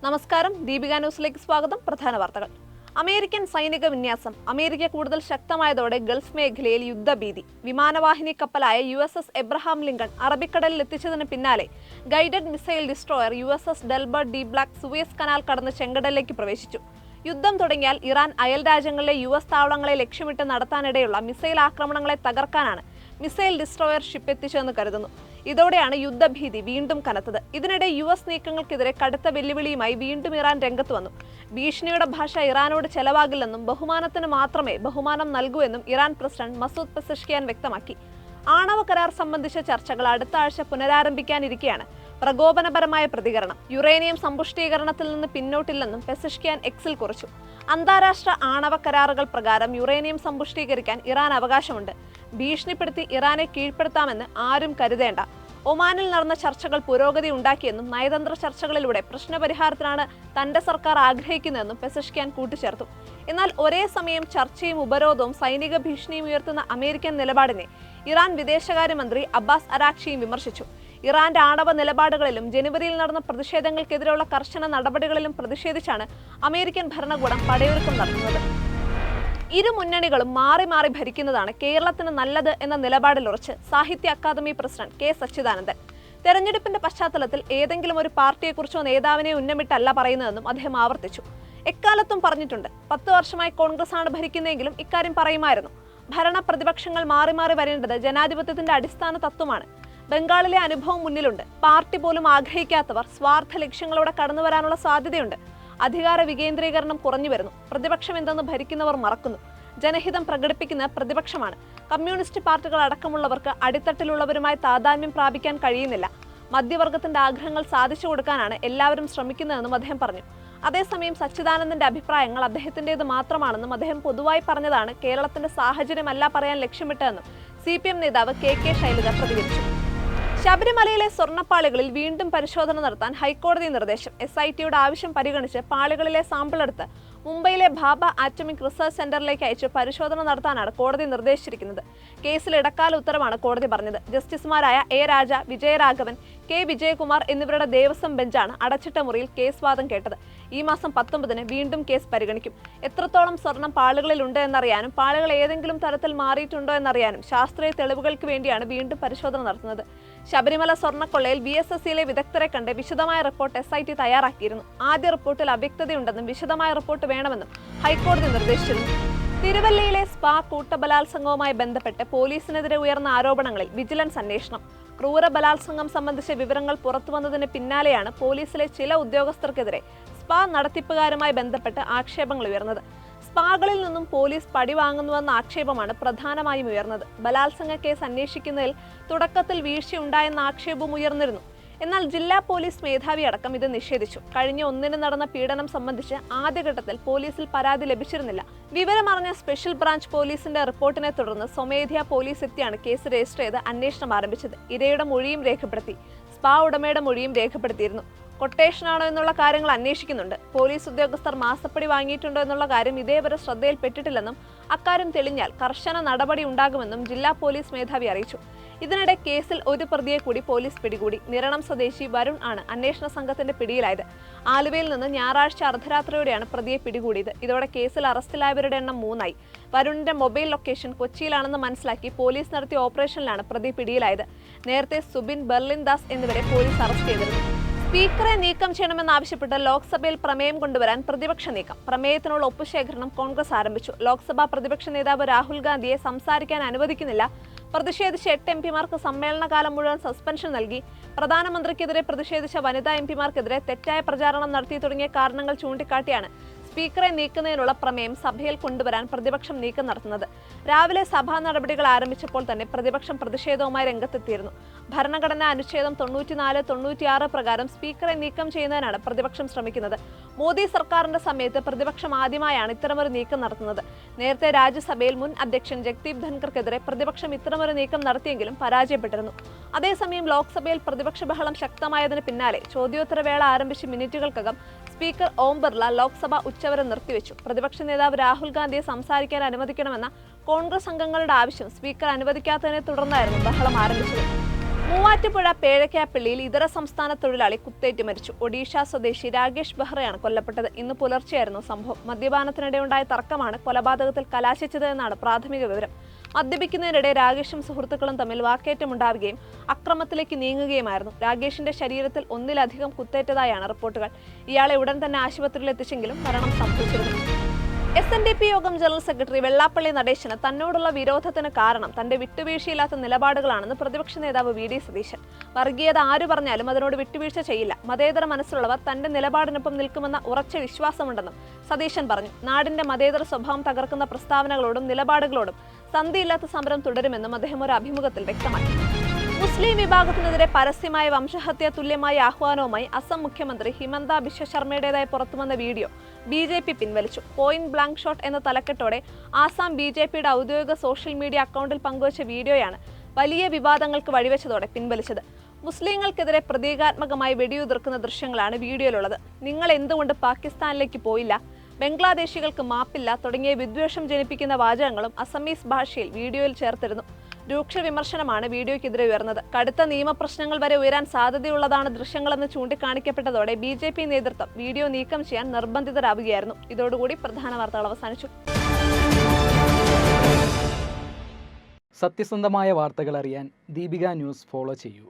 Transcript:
നമസ്കാരം, ദീപിക ന്യൂസിലേക്ക് സ്വാഗതം. പ്രധാന വാർത്തകൾ. അമേരിക്കൻ സൈനിക വിന്യാസം. അമേരിക്ക കൂടുതൽ ശക്തമായതോടെ ഗൾഫ് മേഖലയിൽ യുദ്ധഭീതി. വിമാനവാഹിനി കപ്പലായ USS എബ്രഹാം ലിങ്കൺ അറബിക്കടലിൽ എത്തിച്ചതിന് പിന്നാലെ guided missile destroyer USS Delbert D black Suez canal കടന്ന് ചെങ്കടലിലേക്ക് പ്രവേശിച്ചു. യുദ്ധം തുടങ്ങിയാൽ ഇറാൻ അയൽ രാജ്യങ്ങളിലെ US താവളങ്ങളെ ലക്ഷ്യമിട്ട് നടത്താനിടയുള്ള മിസൈൽ ആക്രമണങ്ങളെ തകർക്കാനാണ് മിസൈൽ ഡിസ്ട്രോയർ ഷിപ്പ് എത്തിച്ചതെന്ന് കരുതുന്നു. ഇതോടെയാണ് യുദ്ധഭീതി വീണ്ടും കനത്തത്. ഇതിനിടെ US നീക്കങ്ങൾക്കെതിരെ കടുത്ത വെല്ലുവിളിയുമായി വീണ്ടും ഇറാൻ രംഗത്ത് വന്നു. ഭീഷണിയുടെ ഭാഷ ഇറാനോട് ചെലവാകില്ലെന്നും ബഹുമാനത്തിന് മാത്രമേ ബഹുമാനം നൽകൂ എന്നും ഇറാൻ പ്രസിഡന്റ് മസൂദ് പെസഷ്കിയാൻ വ്യക്തമാക്കി. ആണവ കരാർ സംബന്ധിച്ച ചർച്ചകൾ അടുത്ത ആഴ്ച പുനരാരംഭിക്കാനിരിക്കെയാണ് പ്രകോപനപരമായ പ്രതികരണം. യുറേനിയം സമ്പുഷ്ടീകരണത്തിൽ നിന്ന് പിന്നോട്ടില്ലെന്നും പെസഷ്കിയാൻ എക്സിൽ കുറിച്ചു. അന്താരാഷ്ട്ര ആണവ കരാറുകൾ പ്രകാരം യുറേനിയം സമ്പുഷ്ടീകരിക്കാൻ ഇറാൻ അവകാശമുണ്ട്. ഭീഷണിപ്പെടുത്തി ഇറാനെ കീഴ്പ്പെടുത്താമെന്ന് ആരും കരുതേണ്ട. ഒമാനിൽ നടന്ന ചർച്ചകൾ പുരോഗതി ഉണ്ടാക്കിയെന്നും നയതന്ത്ര ചർച്ചകളിലൂടെ പ്രശ്നപരിഹാരത്തിനാണ് തന്റെ സർക്കാർ ആഗ്രഹിക്കുന്നതെന്നും പെസഷ്കിയാൻ കൂട്ടിച്ചേർത്തു. എന്നാൽ ഒരേ സമയം ചർച്ചയും ഉപരോധവും സൈനിക ഭീഷണിയും ഉയർത്തുന്ന അമേരിക്കൻ നിലപാടിനെ ഇറാൻ വിദേശകാര്യമന്ത്രി അബ്ബാസ് അരാക്ചിയും വിമർശിച്ചു. ഇറാന്റെ ആണവ നിലപാടുകളിലും ജനുവരിയിൽ നടന്ന പ്രതിഷേധങ്ങൾക്കെതിരെയുള്ള കർശന നടപടികളിലും പ്രതിഷേധിച്ചാണ് അമേരിക്കൻ ഭരണകൂടം പടയൊരുക്കം നടത്തുന്നത്. ഇരു മുന്നണികളും മാറി മാറി ഭരിക്കുന്നതാണ് കേരളത്തിന് നല്ലത് എന്ന നിലപാടിൽ ഉറച്ച് സാഹിത്യ അക്കാദമി പ്രസിഡന്റ് K. സച്ചിദാനന്ദൻ. തെരഞ്ഞെടുപ്പിന്റെ പശ്ചാത്തലത്തിൽ ഏതെങ്കിലും ഒരു പാർട്ടിയെക്കുറിച്ചോ നേതാവിനെ ഉന്നമിട്ടല്ല പറയുന്നതെന്നും അദ്ദേഹം ആവർത്തിച്ചു. എക്കാലത്തും പറഞ്ഞിട്ടുണ്ട്, 10 വർഷമായി കോൺഗ്രസ് ആണ് ഭരിക്കുന്നതെങ്കിലും ഇക്കാര്യം പറയുമായിരുന്നു. ഭരണ പ്രതിപക്ഷങ്ങൾ മാറി മാറി വരേണ്ടത് ജനാധിപത്യത്തിന്റെ അടിസ്ഥാന തത്വമാണ്. ബംഗാളിലെ അനുഭവം മുന്നിലുണ്ട്. പാർട്ടി പോലും ആഗ്രഹിക്കാത്തവർ സ്വാർത്ഥ ലക്ഷ്യങ്ങളോടെ കടന്നു വരാനുള്ള സാധ്യതയുണ്ട്. അധികാര വികേന്ദ്രീകരണം കുറഞ്ഞു വരുന്നു. പ്രതിപക്ഷം എന്തെന്ന് ഭരിക്കുന്നവർ മറക്കുന്നു. ജനഹിതം പ്രകടിപ്പിക്കുന്ന പ്രതിപക്ഷമാണ്. കമ്മ്യൂണിസ്റ്റ് പാർട്ടികൾ അടക്കമുള്ളവർക്ക് അടിത്തട്ടിലുള്ളവരുമായി താതാത്മ്യം പ്രാപിക്കാൻ കഴിയുന്നില്ല. മധ്യവർഗത്തിന്റെ ആഗ്രഹങ്ങൾ സാധിച്ചു കൊടുക്കാനാണ് എല്ലാവരും ശ്രമിക്കുന്നതെന്നും അദ്ദേഹം പറഞ്ഞു. അതേസമയം സച്ചിദാനന്ദന്റെ അഭിപ്രായങ്ങൾ അദ്ദേഹത്തിന്റേത് മാത്രമാണെന്നും അദ്ദേഹം പൊതുവായി പറഞ്ഞതാണ് കേരളത്തിന്റെ സാഹചര്യമല്ല പറയാൻ ലക്ഷ്യമിട്ടതെന്നും CPM നേതാവ് KK ശൈലജ പ്രതികരിച്ചു. ശബരിമലയിലെ സ്വർണ്ണപ്പാളികളിൽ വീണ്ടും പരിശോധന നടത്താൻ ഹൈക്കോടതി നിർദ്ദേശം. SITയുടെ ആവശ്യം പരിഗണിച്ച് പാളികളിലെ സാമ്പിൾ എടുത്ത് മുംബൈയിലെ ഭാഭ ആറ്റമിക് റിസർച്ച് സെന്ററിലേക്ക് അയച്ച് പരിശോധന നടത്താനാണ് കോടതി നിർദ്ദേശിച്ചിരിക്കുന്നത്. കേസിൽ ഇടക്കാല ഉത്തരവാണ് കോടതി പറഞ്ഞത്. ജസ്റ്റിസുമാരായ A. Raja, Vijayaraghavan, K. Vijayakumar എന്നിവരുടെ ദേവസ്വം ബെഞ്ചാണ് അടച്ചിട്ട മുറിയിൽ കേസ് വാദം കേട്ടത്. ഈ മാസം 19-ന് വീണ്ടും കേസ് പരിഗണിക്കും. എത്രത്തോളം സ്വർണം പാളികളിലുണ്ട് എന്നറിയാനും പാളികൾ ഏതെങ്കിലും തരത്തിൽ മാറിയിട്ടുണ്ടോ എന്നറിയാനും ശാസ്ത്രീയ തെളിവുകൾക്ക് വേണ്ടിയാണ് വീണ്ടും പരിശോധന നടത്തുന്നത്. ശബരിമല സ്വർണ്ണക്കൊള്ളയിൽ BSSയിലെ വിദഗ്ധരെ കണ്ട് വിശദമായ റിപ്പോർട്ട് SIT തയ്യാറാക്കിയിരുന്നു. ആദ്യ റിപ്പോർട്ടിൽ അവ്യക്തതയുണ്ടെന്നും വിശദമായ റിപ്പോർട്ട് വേണമെന്നും ഹൈക്കോടതി നിർദ്ദേശിച്ചിരുന്നു. തിരുവല്ലയിലെ സ്പാ കൂട്ടബലാത്സംഗവുമായി ബന്ധപ്പെട്ട് പോലീസിനെതിരെ ഉയർന്ന ആരോപണങ്ങളിൽ വിജിലൻസ് അന്വേഷണം. ക്രൂര ബലാത്സംഗം സംബന്ധിച്ച വിവരങ്ങൾ പുറത്തുവന്നതിന് പിന്നാലെയാണ് പോലീസിലെ ചില ഉദ്യോഗസ്ഥർക്കെതിരെ സ്പാ നടത്തിപ്പുകാരുമായി ബന്ധപ്പെട്ട് ആക്ഷേപങ്ങൾ ഉയർന്നത്. സ്പാകളിൽ നിന്നും പോലീസ് പടി വാങ്ങുന്നുവെന്ന ആക്ഷേപമാണ് പ്രധാനമായും ഉയർന്നത്. ബലാത്സംഗ കേസ് അന്വേഷിക്കുന്നതിൽ തുടക്കത്തിൽ വീഴ്ചയുണ്ടായെന്ന ആക്ഷേപവും ഉയർന്നിരുന്നു. എന്നാൽ ജില്ലാ പോലീസ് മേധാവി അടക്കം ഇത് നിഷേധിച്ചു. കഴിഞ്ഞ 1-ന് നടന്ന പീഡനം സംബന്ധിച്ച് ആദ്യഘട്ടത്തിൽ പോലീസിൽ പരാതി ലഭിച്ചിരുന്നില്ല. വിവരമറിഞ്ഞ സ്പെഷ്യൽ ബ്രാഞ്ച് പോലീസിന്റെ റിപ്പോർട്ടിനെ തുടർന്ന് സ്വമേധയാ പോലീസ് എത്തിയാണ് കേസ് രജിസ്റ്റർ ചെയ്ത് അന്വേഷണം ആരംഭിച്ചത്. ഇരയുടെ മൊഴിയും രേഖപ്പെടുത്തി. സ്പാ ഉടമയുടെ മൊഴിയും രേഖപ്പെടുത്തിയിരുന്നു. കൊട്ടേഷനാണോ എന്നുള്ള കാര്യങ്ങൾ അന്വേഷിക്കുന്നുണ്ട്. പോലീസ് ഉദ്യോഗസ്ഥർ മാസപ്പടി വാങ്ങിയിട്ടുണ്ടോ എന്നുള്ള കാര്യം ഇതേവരെ ശ്രദ്ധയിൽപ്പെട്ടിട്ടില്ലെന്നും അക്കാര്യം തെളിഞ്ഞാൽ കർശന നടപടി ഉണ്ടാകുമെന്നും ജില്ലാ പോലീസ് മേധാവി അറിയിച്ചു. ഇതിനിടെ കേസിൽ ഒരു പ്രതിയെ കൂടി പോലീസ് പിടികൂടി. നിരണം സ്വദേശി വരുൺ ആണ് അന്വേഷണ സംഘത്തിന്റെ പിടിയിലായത്. ആലുവയിൽ നിന്ന് ഞായറാഴ്ച അർദ്ധരാത്രിയോടെയാണ് പ്രതിയെ പിടികൂടിയത്. ഇതോടെ കേസിൽ അറസ്റ്റിലായവരുടെ എണ്ണം 3 ആയി. വരുണിന്റെ മൊബൈൽ ലൊക്കേഷൻ കൊച്ചിയിലാണെന്ന് മനസ്സിലാക്കി പോലീസ് നടത്തിയ ഓപ്പറേഷനിലാണ് പ്രതി പിടിയിലായത്. നേരത്തെ സുബിൻ, ബെർലിൻ ദാസ് എന്നിവരെ പോലീസ് അറസ്റ്റ് ചെയ്തിരുന്നു. സ്പീക്കറെ നീക്കം ചെയ്യണമെന്നാവശ്യപ്പെട്ട് ലോക്സഭയിൽ പ്രമേയം കൊണ്ടുവരാൻ പ്രതിപക്ഷ നീക്കം. പ്രമേയത്തിനുള്ള ഒപ്പുശേഖരണം കോൺഗ്രസ് ആരംഭിച്ചു. ലോക്സഭാ പ്രതിപക്ഷ നേതാവ് രാഹുൽ ഗാന്ധിയെ സംസാരിക്കാൻ അനുവദിക്കുന്നില്ല. പ്രതിഷേധിച്ച 8 MPമാർക്ക് സമ്മേളനകാലം മുഴുവൻ സസ്പെൻഷൻ നൽകി. പ്രധാനമന്ത്രിക്കെതിരെ പ്രതിഷേധിച്ച വനിതാ MPമാർക്കെതിരെ തെറ്റായ പ്രചാരണം നടത്തി തുടങ്ങിയ കാരണങ്ങൾ ചൂണ്ടിക്കാട്ടിയാണ് സ്പീക്കറെ നീക്കുന്നതിനുള്ള പ്രമേയം സഭയിൽ കൊണ്ടുവരാൻ പ്രതിപക്ഷം നീക്കം നടത്തുന്നത്. രാവിലെ സഭാ നടപടികൾ ആരംഭിച്ചപ്പോൾ തന്നെ പ്രതിപക്ഷം പ്രതിഷേധവുമായി രംഗത്തെത്തിയിരുന്നു. ഭരണഘടനാ അനുച്ഛേദം 94, 96 പ്രകാരം സ്പീക്കറെ നീക്കം ചെയ്യുന്നതിനാണ് പ്രതിപക്ഷം ശ്രമിക്കുന്നത്. മോദി സർക്കാരിന്റെ സമയത്ത് പ്രതിപക്ഷം ആദ്യമായാണ് ഇത്തരമൊരു നീക്കം നടത്തുന്നത്. നേരത്തെ രാജ്യസഭയിൽ മുൻ അധ്യക്ഷൻ ജഗ്ദീപ് ധൻഖർക്കെതിരെ പ്രതിപക്ഷം ഇത്തരമൊരു നീക്കം നടത്തിയെങ്കിലും പരാജയപ്പെട്ടിരുന്നു. അതേസമയം ലോക്സഭയിൽ പ്രതിപക്ഷ ബഹളം ശക്തമായതിന് പിന്നാലെ ചോദ്യോത്തരവേള ആരംഭിച്ച മിനിറ്റുകൾക്കകം സ്പീക്കർ ഓം ബിർള ലോക്സഭ ഉച്ചവരെ നിർത്തിവെച്ചു. പ്രതിപക്ഷ നേതാവ് രാഹുൽ ഗാന്ധിയെ സംസാരിക്കാൻ അനുവദിക്കണമെന്ന കോൺഗ്രസ് അംഗങ്ങളുടെ ആവശ്യം സ്പീക്കർ അനുവദിക്കാത്തതിനെ തുടർന്നായിരുന്നു ബഹളം ആരംഭിച്ചത്. മൂവാറ്റുപുഴ പേഴക്കാപ്പള്ളിയിൽ ഇതര സംസ്ഥാന തൊഴിലാളി കുത്തേറ്റ് മരിച്ചു. ഒഡീഷ സ്വദേശി രാകേഷ് ബെഹ്റയാണ് കൊല്ലപ്പെട്ടത്. ഇന്ന് പുലർച്ചെയായിരുന്നു സംഭവം. മദ്യപാനത്തിനിടെ ഉണ്ടായ തർക്കമാണ് കൊലപാതകത്തിൽ കലാശിച്ചത് എന്നാണ് പ്രാഥമിക വിവരം. മദ്യപിക്കുന്നതിനിടെ രാകേഷും സുഹൃത്തുക്കളും തമ്മിൽ വാക്കേറ്റമുണ്ടാവുകയും അക്രമത്തിലേക്ക് നീങ്ങുകയുമായിരുന്നു. രാകേഷിന്റെ ശരീരത്തിൽ ഒന്നിലധികം കുത്തേറ്റതായാണ് റിപ്പോർട്ടുകൾ. ഇയാളെ ഉടൻ തന്നെ ആശുപത്രിയിൽ എത്തിച്ചെങ്കിലും മരണം സംഭവിച്ചിരുന്നു. SNDP യോഗം ജനറൽ സെക്രട്ടറി വെള്ളാപ്പള്ളി നടേശന് തന്നോടുള്ള വിരോധത്തിന് കാരണം തന്റെ വിട്ടുവീഴ്ചയില്ലാത്ത നിലപാടുകളാണെന്ന് പ്രതിപക്ഷ നേതാവ് VD സതീശൻ. വർഗീയത ആരു പറഞ്ഞാലും അതിനോട് വിട്ടുവീഴ്ച ചെയ്യില്ല. മതേതര മനസ്സുള്ളവർ തന്റെ നിലപാടിനൊപ്പം നിൽക്കുമെന്ന ഉറച്ച വിശ്വാസമുണ്ടെന്നും സതീശൻ പറഞ്ഞു. നാടിന്റെ മതേതര സ്വഭാവം തകർക്കുന്ന പ്രസ്താവനകളോടും നിലപാടുകളോടും സന്ധിയില്ലാത്ത സമരം തുടരുമെന്നും അദ്ദേഹം ഒരു അഭിമുഖത്തിൽ വ്യക്തമാക്കി. മുസ്ലിം വിഭാഗത്തിനെതിരെ പരസ്യമായ വംശഹത്യ തുല്യമായ ആഹ്വാനവുമായി അസം മുഖ്യമന്ത്രി ഹിമന്ത ബിശ്വ ശർമ്മയുടേതായി പുറത്തുവന്ന വീഡിയോ BJP പിൻവലിച്ചു. പോയിന്റ് ബ്ലാങ്ക് ഷോട്ട് എന്ന തലക്കെട്ടോടെ ആസാം BJPയുടെ ഔദ്യോഗിക സോഷ്യൽ മീഡിയ അക്കൗണ്ടിൽ പങ്കുവച്ച വീഡിയോയാണ് വലിയ വിവാദങ്ങൾക്ക് വഴിവെച്ചതോടെ പിൻവലിച്ചത്. മുസ്ലിങ്ങൾക്കെതിരെ പ്രതീകാത്മകമായി വെടിയുതിർക്കുന്ന ദൃശ്യങ്ങളാണ് വീഡിയോയിലുള്ളത്. നിങ്ങൾ എന്തുകൊണ്ട് പാകിസ്ഥാനിലേക്ക് പോയില്ല, ബംഗ്ലാദേശികൾക്ക് മാപ്പില്ല തുടങ്ങിയ വിദ്വേഷം ജനിപ്പിക്കുന്ന വാചകങ്ങളും അസമീസ് ഭാഷയിൽ വീഡിയോയിൽ ചേർത്തിരുന്നു. രൂക്ഷ വിമർശനമാണ് വീഡിയോയ്ക്കെതിരെ ഉയർന്നത്. കടുത്ത നിയമപ്രശ്നങ്ങൾ വരെ ഉയരാൻ സാധ്യതയുള്ളതാണ് ദൃശ്യങ്ങളെന്ന് ചൂണ്ടിക്കാണിക്കപ്പെട്ടതോടെ BJP നേതൃത്വം വീഡിയോ നീക്കം ചെയ്യാൻ നിർബന്ധിതരാവുകയായിരുന്നു. ഇതോടുകൂടി പ്രധാന വാർത്തകൾ അവസാനിച്ചു. സത്യസന്ധമായ വാർത്തകൾ അറിയാൻ ദീപിക ന്യൂസ് ഫോളോ ചെയ്യൂ.